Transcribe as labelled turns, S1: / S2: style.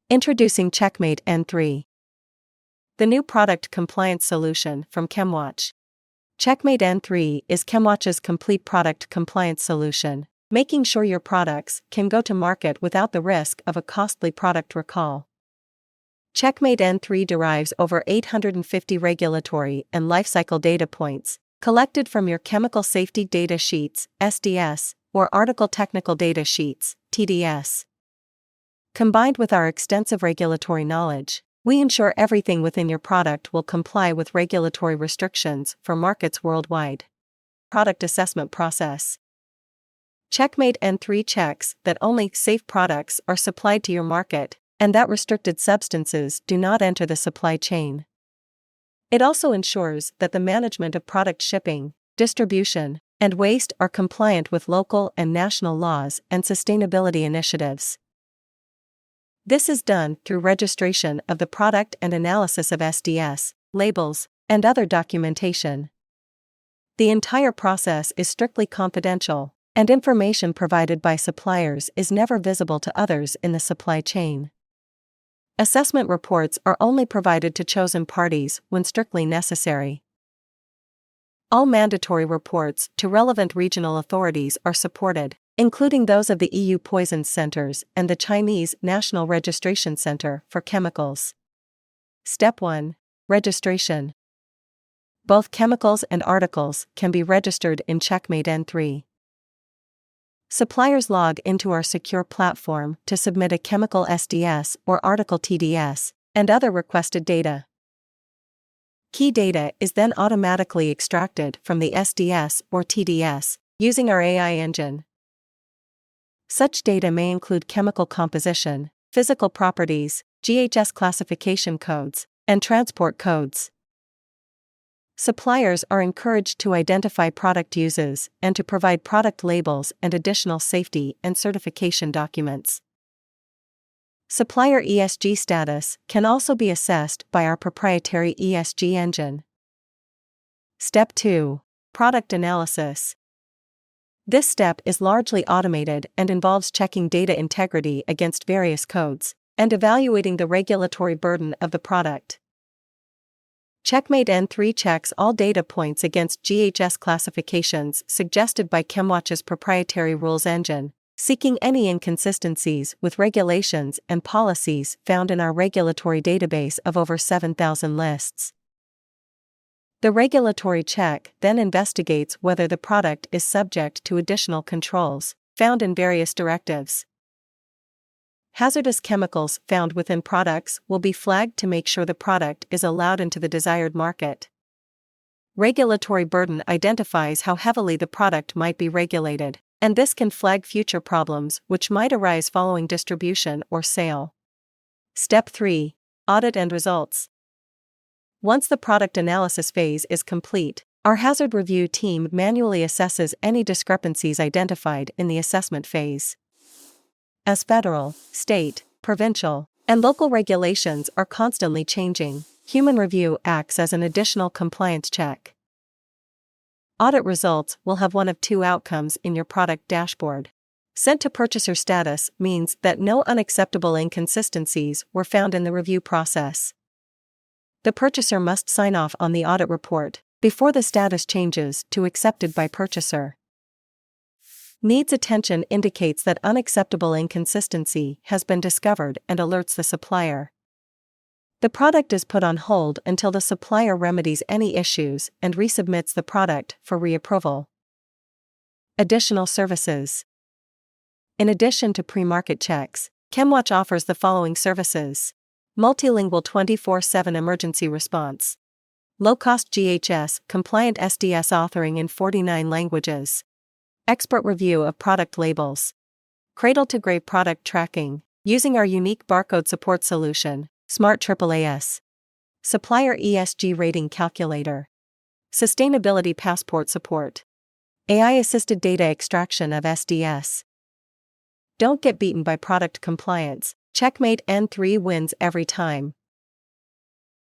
S1: Introducing Checkmate N3, the new product compliance solution from Chemwatch. Checkmate N3 is Chemwatch's complete product compliance solution, making sure your products can go to market without the risk of a costly product recall. Checkmate N3 derives over 850 regulatory and lifecycle data points, collected from your Chemical Safety Data Sheets, SDS, or Article Technical Data Sheets, TDS. Combined with our extensive regulatory knowledge, we ensure everything within your product will comply with regulatory restrictions for markets worldwide. Product assessment process. Checkmate N3 checks that only safe products are supplied to your market, and that restricted substances do not enter the supply chain. It also ensures that the management of product shipping, distribution, and waste are compliant with local and national laws and sustainability initiatives. This is done through registration of the product and analysis of SDS, labels, and other documentation. The entire process is strictly confidential, and information provided by suppliers is never visible to others in the supply chain. Assessment reports are only provided to chosen parties when strictly necessary. All mandatory reports to relevant regional authorities are supported, including those of the EU Poisons Centers and the Chinese National Registration Center for Chemicals. Step 1. Registration. Both chemicals and articles can be registered in Checkmate N3. Suppliers log into our secure platform to submit a chemical SDS or article TDS, and other requested data. Key data is then automatically extracted from the SDS or TDS, using our AI engine. Such data may include chemical composition, physical properties, GHS classification codes, and transport codes. Suppliers are encouraged to identify product uses and to provide product labels and additional safety and certification documents. Supplier ESG status can also be assessed by our proprietary ESG engine. Step 2. Product analysis. This step is largely automated and involves checking data integrity against various codes and evaluating the regulatory burden of the product. Checkmate N3 checks all data points against GHS classifications suggested by Chemwatch's proprietary rules engine, seeking any inconsistencies with regulations and policies found in our regulatory database of over 7,000 lists. The regulatory check then investigates whether the product is subject to additional controls found in various directives. Hazardous chemicals found within products will be flagged to make sure the product is allowed into the desired market. Regulatory burden identifies how heavily the product might be regulated, and this can flag future problems which might arise following distribution or sale. Step 3. Audit and results. Once the product analysis phase is complete, our hazard review team manually assesses any discrepancies identified in the assessment phase. As federal, state, provincial, and local regulations are constantly changing, human review acts as an additional compliance check. Audit results will have one of two outcomes in your product dashboard. Sent to purchaser status means that no unacceptable inconsistencies were found in the review process. The purchaser must sign off on the audit report before the status changes to accepted by purchaser. Needs attention indicates that unacceptable inconsistency has been discovered and alerts the supplier. The product is put on hold until the supplier remedies any issues and resubmits the product for reapproval. Additional services. In addition to pre-market checks, Chemwatch offers the following services. Multilingual 24/7 emergency response. Low-cost GHS compliant SDS authoring in 49 languages. Expert review of product labels. Cradle-to-grave product tracking, using our unique barcode support solution, Smart AAAS. Supplier ESG rating calculator. Sustainability passport support. AI-assisted data extraction of SDS. Don't get beaten by product compliance. Checkmate N3 wins every time.